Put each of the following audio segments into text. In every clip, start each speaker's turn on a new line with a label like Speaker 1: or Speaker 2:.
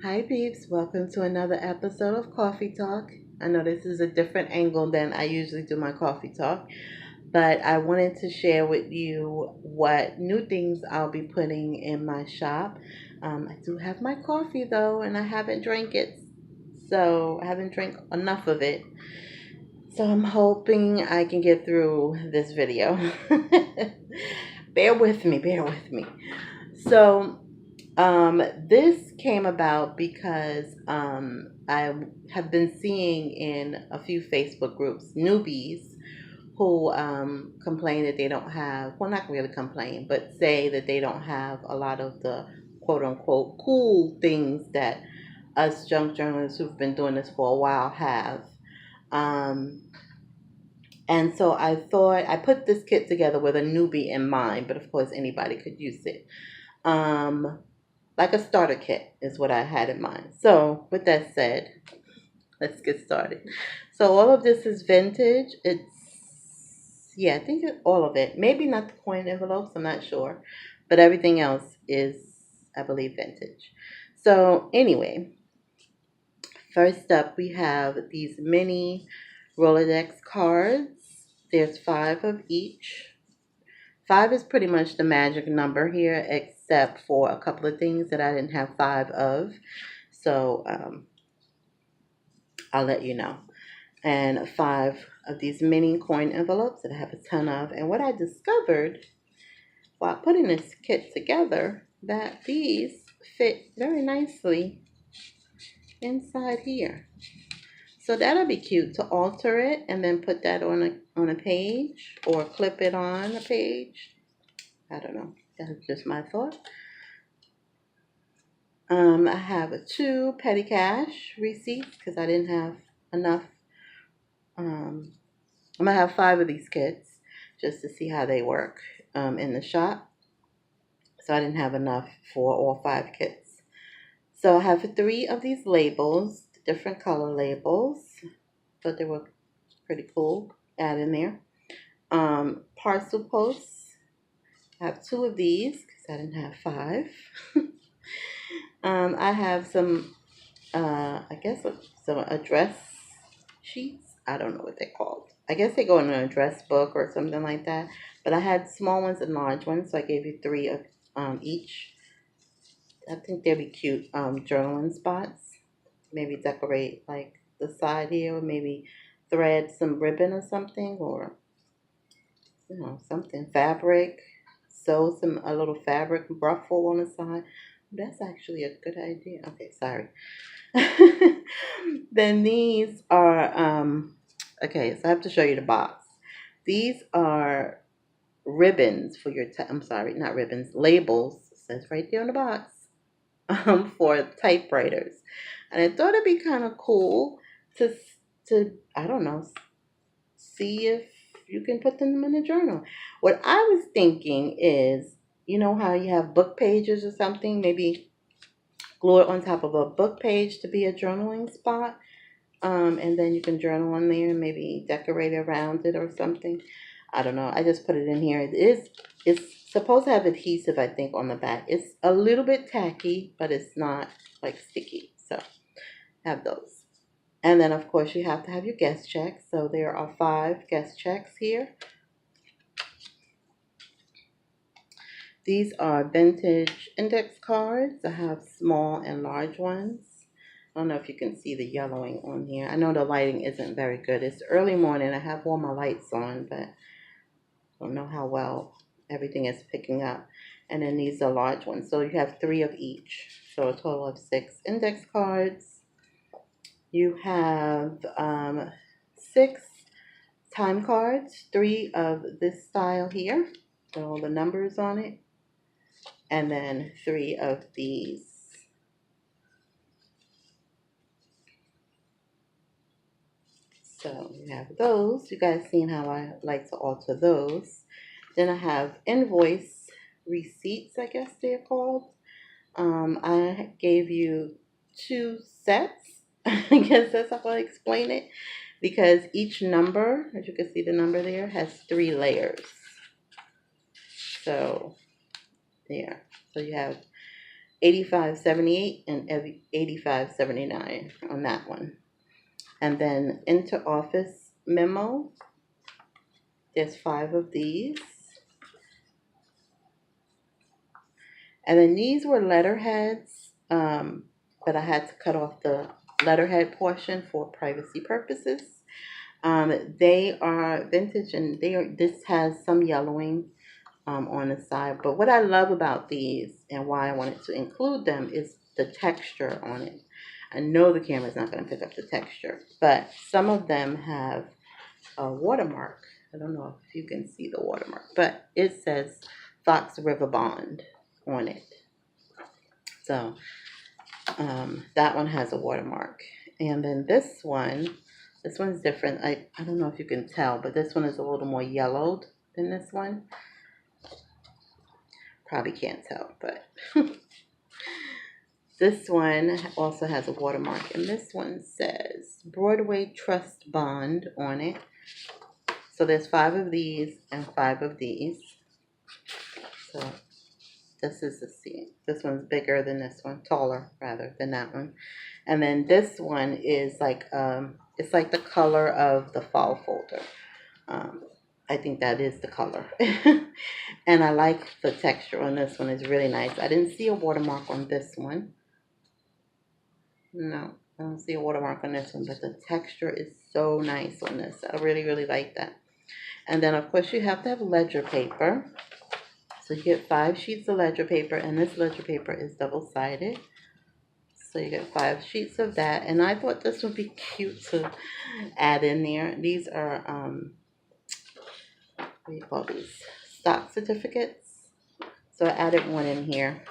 Speaker 1: Hi peeps, welcome to another episode of Coffee Talk. I know this is a different angle than I usually do my coffee talk, but I wanted to share with you what new things I'll be putting in my shop. I do have my coffee though, and I haven't drank it, so I haven't drank enough of it. So I'm hoping I can get through this video. Bear with me, bear with me. So this came about because I have been seeing in a few Facebook groups newbies who complain that they don't have, well, not really complain, but say that they don't have a lot of the quote unquote cool things that us junk journalists who've been doing this for a while have. Um, and so I thought I put this kit together with a newbie in mind, but of course anybody could use it. Um, like a starter kit is what I had in mind. So with that said, let's get started. So all of this is vintage. Yeah, I think all of it. Maybe not the coin envelopes, I'm not sure. But everything else is, I believe, vintage. So anyway, first up we have these mini Rolodex cards. There's 5 of each. 5 is pretty much the magic number here, except for a couple of things that I didn't have 5 of. So I'll let you know. And 5 of these mini coin envelopes that I have a ton of. And what I discovered while putting this kit together, that these fit very nicely inside here. So that'll be cute to alter it and then put that on a page or clip it on a page. I don't know. That's just my thought. I have 2 petty cash receipts because I didn't have enough. I'm going to have 5 of these kits just to see how they work in the shop. So I didn't have enough for all 5 kits. So I have 3 of these labels, different color labels. Thought they were pretty cool. Add in there. Parcel posts. I have 2 of these because I didn't have 5. I have some, I guess, some address sheets. I don't know what they're called. I guess they go in an address book or something like that. But I had small ones and large ones, so I gave you 3 of each. I think they'd be cute journaling spots. Maybe decorate like the side here, or maybe thread some ribbon or something, or something fabric. Sew a little fabric ruffle on the side. That's actually a good idea. Okay, sorry. Then these are okay, so I have to show you the box. These are ribbons for your I'm sorry, not ribbons, labels. It says right there on the box. For typewriters. And I thought it'd be kind of cool to I don't know, see if you can put them in a journal. What I was thinking is, you know how you have book pages or something, maybe glue it on top of a book page to be a journaling spot. And then you can journal on there and maybe decorate around it or something. I don't know. I just put it in here. It's supposed to have adhesive, I think, on the back. It's a little bit tacky, but it's not like sticky. So have those. And then of course you have to have your guest checks. So there are 5 guest checks here. These are vintage index cards. I have small and large ones. I don't know if you can see the yellowing on here. I know the lighting isn't very good. It's early morning. I have all my lights on, but I don't know how well everything is picking up. And then these are large ones. So you have 3 of each. So a total of 6 index cards. You have 6 time cards. 3 of this style here with all the numbers on it. And then 3 of these. So you have those. You guys seen how I like to alter those. Then I have invoice receipts, I guess they're called. I gave you 2 sets. I guess that's how I explain it. Because each number, as you can see the number there, has 3 layers. So, there. So you have 85.78 and 85.79 on that one. And then Inter Office Memo, there's 5 of these. And then these were letterheads, but I had to cut off the letterhead portion for privacy purposes. They are vintage, and this has some yellowing on the side. But what I love about these and why I wanted to include them is the texture on it. I know the camera's not going to pick up the texture, but some of them have a watermark. I don't know if you can see the watermark, but it says Fox River Bond on it. So that one has a watermark. And then this one's different. I don't know if you can tell, but this one is a little more yellowed than this one. Probably can't tell, but this one also has a watermark, and this one says Broadway Trust Bond on it. So there's 5 of these and 5 of these. So this is the scene. This one's bigger than this one, taller rather than that one. And then this one is like it's like the color of the fall folder. I think that is the color. And I like the texture on this one. It's really nice. I didn't see a watermark on this one. No, I don't see a watermark on this one, but the texture is so nice on this. I really, really like that. And then, of course, you have to have ledger paper. So you get 5 sheets of ledger paper, and this ledger paper is double-sided. So you get 5 sheets of that. And I thought this would be cute to add in there. These are, what do you call these? Stock certificates. So I added one in here.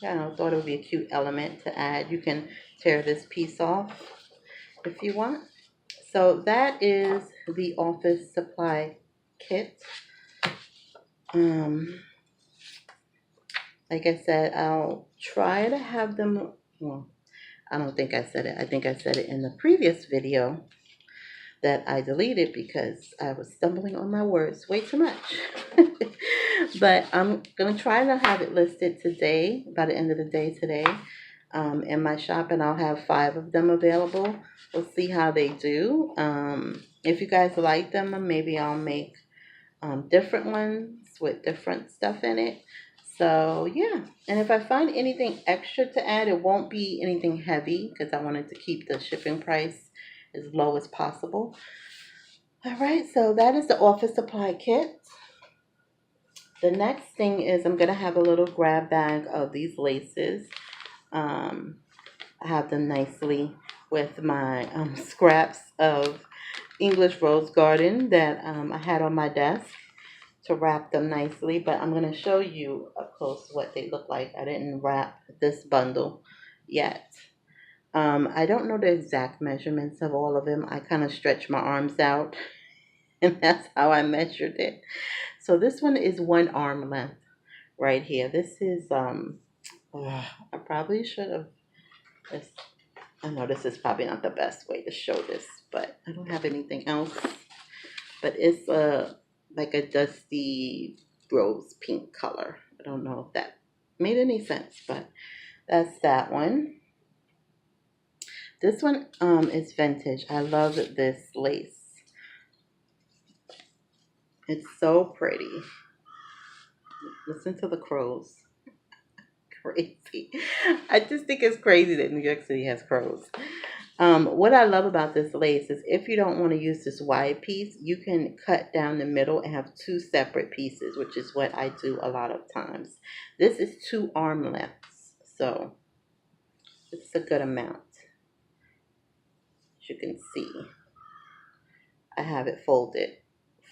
Speaker 1: Yeah, I thought it would be a cute element to add. You can tear this piece off if you want. So that is the office supply kit. Like I said, I'll try to have them, well, I don't think I said it. I think I said it in the previous video that I deleted because I was stumbling on my words way too much. But I'm going to try to have it listed today, by the end of the day today, in my shop, and I'll have 5 of them available. We'll see how they do. If you guys like them, maybe I'll make different ones with different stuff in it. So yeah, and if I find anything extra to add, it won't be anything heavy because I wanted to keep the shipping price as low as possible. All right, so that is the office supply kit. The next thing is I'm going to have a little grab bag of these laces. I have them nicely with my scraps of English Rose Garden that I had on my desk to wrap them nicely. But I'm going to show you up close what they look like. I didn't wrap this bundle yet. I don't know the exact measurements of all of them. I kind of stretched my arms out, and that's how I measured it. So this one is 1 arm length right here. This is, I probably should have, I know this is probably not the best way to show this, but I don't have anything else. But it's like a dusty rose pink color. I don't know if that made any sense, but that's that one. This one is vintage. I love this lace. It's so pretty. Listen to the crows. Crazy. I just think it's crazy that New York City has crows. What I love about this lace is if you don't want to use this wide piece, you can cut down the middle and have 2 separate pieces, which is what I do a lot of times. This is 2 arm lengths, so it's a good amount. As you can see, I have it folded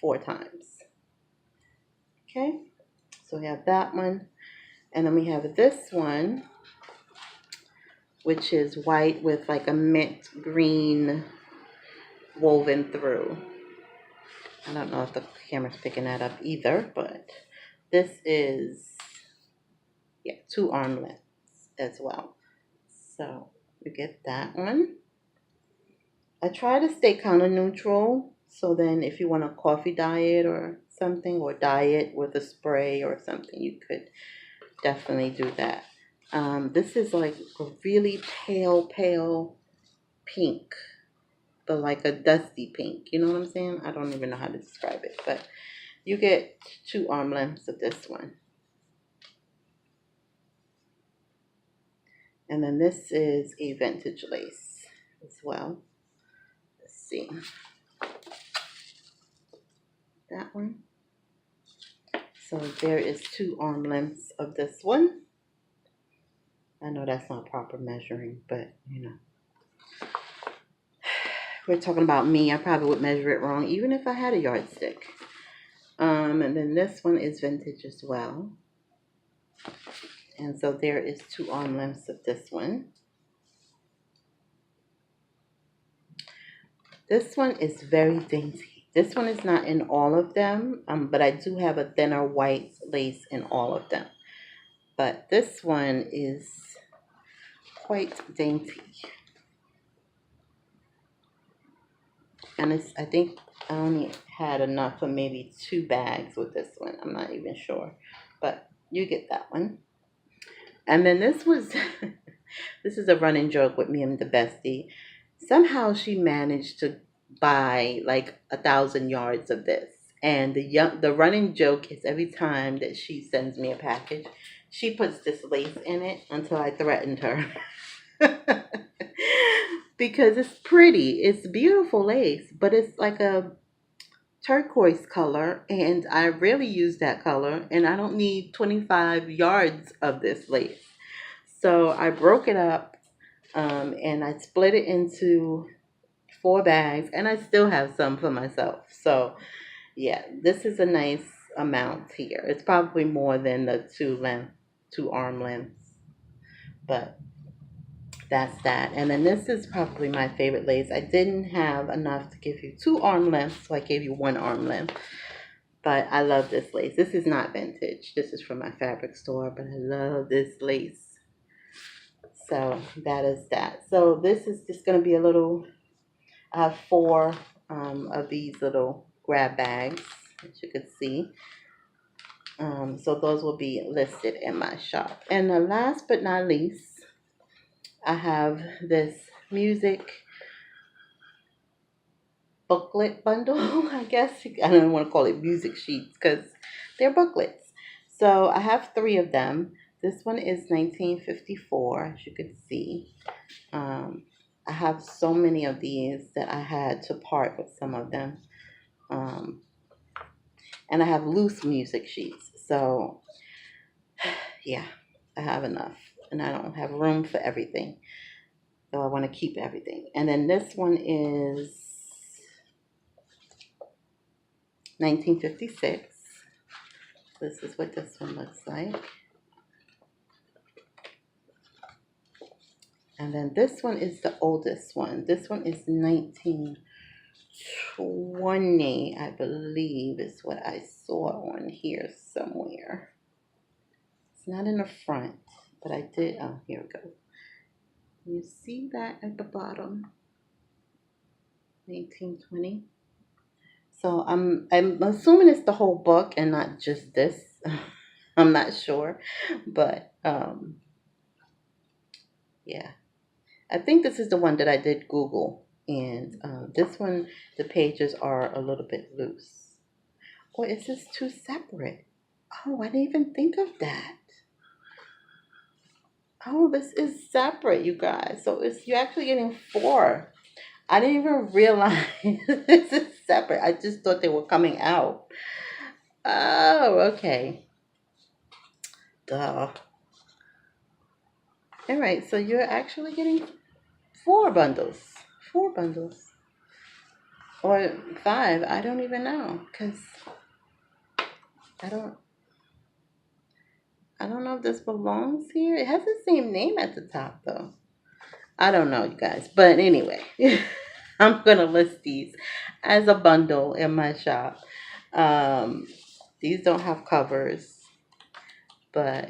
Speaker 1: 4 times. Okay, so we have that one, and then we have this one, which is white with like a mint green woven through. I don't know if the camera's picking that up either, but this is, yeah, 2 arm lengths as well. So we get that one. I try to stay kind of neutral. So then if you want a coffee diet or something, or diet with a spray or something, you could definitely do that. This is like a really pale pink, but like a dusty pink. You know what I'm saying? I don't even know how to describe it, but you get 2 arm lengths of this one. And then this is a vintage lace as well. Let's see. That one. So there is 2 arm lengths of this one. I know that's not proper measuring, but you know. We're talking about me. I probably would measure it wrong, even if I had a yardstick. And then this one is vintage as well. And so there is 2 arm lengths of this one. This one is very dainty. This one is not in all of them, but I do have a thinner white lace in all of them. But this one is quite dainty. And I think I only had enough for maybe 2 bags with this one. I'm not even sure. But you get that one. And then this was, this is a running joke with me and the bestie. Somehow she managed to buy like 1,000 yards of this. And the running joke is every time that she sends me a package, she puts this lace in it until I threatened her. Because it's pretty. It's beautiful lace, but it's like a turquoise color, and I rarely use that color, and I don't need 25 yards of this lace. So I broke it up, and I split it into 4 bags, and I still have some for myself. So yeah, this is a nice amount here. It's probably more than the 2 arm lengths, but that's that. And then this is probably my favorite lace. I didn't have enough to give you 2 arm lengths, so I gave you 1 arm length. But I love this lace. This is not vintage. This is from my fabric store, but I love this lace. So that is that. So this is just going to be a little, I have 4 of these little grab bags, as you can see. So those will be listed in my shop. And last but not least, I have this music booklet bundle, I guess. I don't want to call it music sheets because they're booklets. So I have 3 of them. This one is 1954, as you can see. I have so many of these that I had to part with some of them. And I have loose music sheets. So, yeah, I have enough. And I don't have room for everything. So I want to keep everything. And then this one is 1956. This is what this one looks like. And then this one is the oldest one. This one is 1920, I believe, is what I saw on here somewhere. It's not in the front, but I did. Oh, here we go. You see that at the bottom? 1920. So I'm assuming it's the whole book and not just this. I'm not sure, but yeah, I think this is the one that I did Google, and this one the pages are a little bit loose. Or is this 2 separate? Oh, I didn't even think of that. Oh, this is separate, you guys. So you're actually getting 4. I didn't even realize this is separate. I just thought they were coming out. Oh, okay. Duh. All right, so you're actually getting 4 bundles. 4 bundles. Or 5. I don't even know. Because I don't know if this belongs here. It has the same name at the top, though. I don't know, you guys. But anyway, I'm going to list these as a bundle in my shop. These don't have covers, but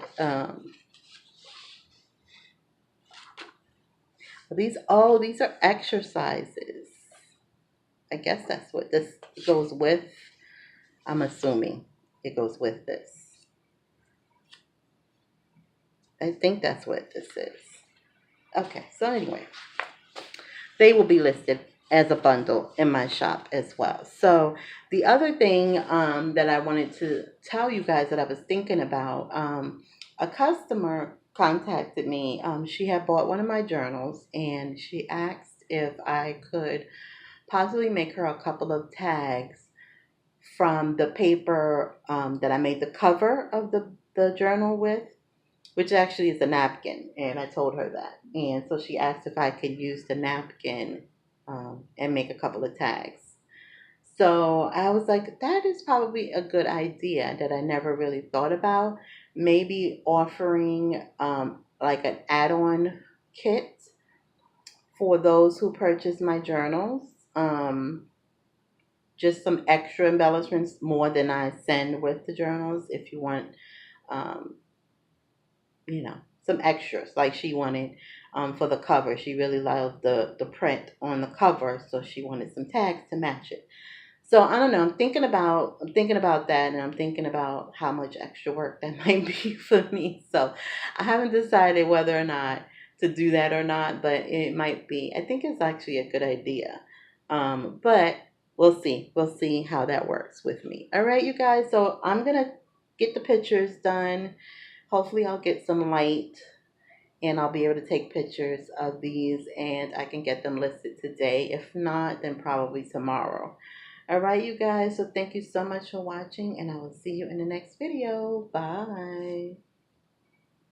Speaker 1: these are exercises. I guess that's what this goes with. I'm assuming it goes with this. I think that's what this is. Okay, so anyway, they will be listed as a bundle in my shop as well. So the other thing that I wanted to tell you guys that I was thinking about, a customer contacted me. She had bought one of my journals and she asked if I could possibly make her a couple of tags from the paper that I made the cover of the journal with, which actually is a napkin. And I told her that. And so she asked if I could use the napkin and make a couple of tags. So I was like, that is probably a good idea that I never really thought about. Maybe offering like an add on kit for those who purchase my journals. Just some extra embellishments more than I send with the journals. If you want, um, some extras like she wanted for the cover. She really loved the print on the cover, so she wanted some tags to match it. So I don't know. I'm thinking about that, and I'm thinking about how much extra work that might be for me. So I haven't decided whether or not to do that or not, but it might be. I think it's actually a good idea. But we'll see. We'll see how that works with me. All right, you guys. So I'm gonna get the pictures done. Hopefully, I'll get some light and I'll be able to take pictures of these and I can get them listed today. If not, then probably tomorrow. All right, you guys. So thank you so much for watching and I will see you in the next video. Bye.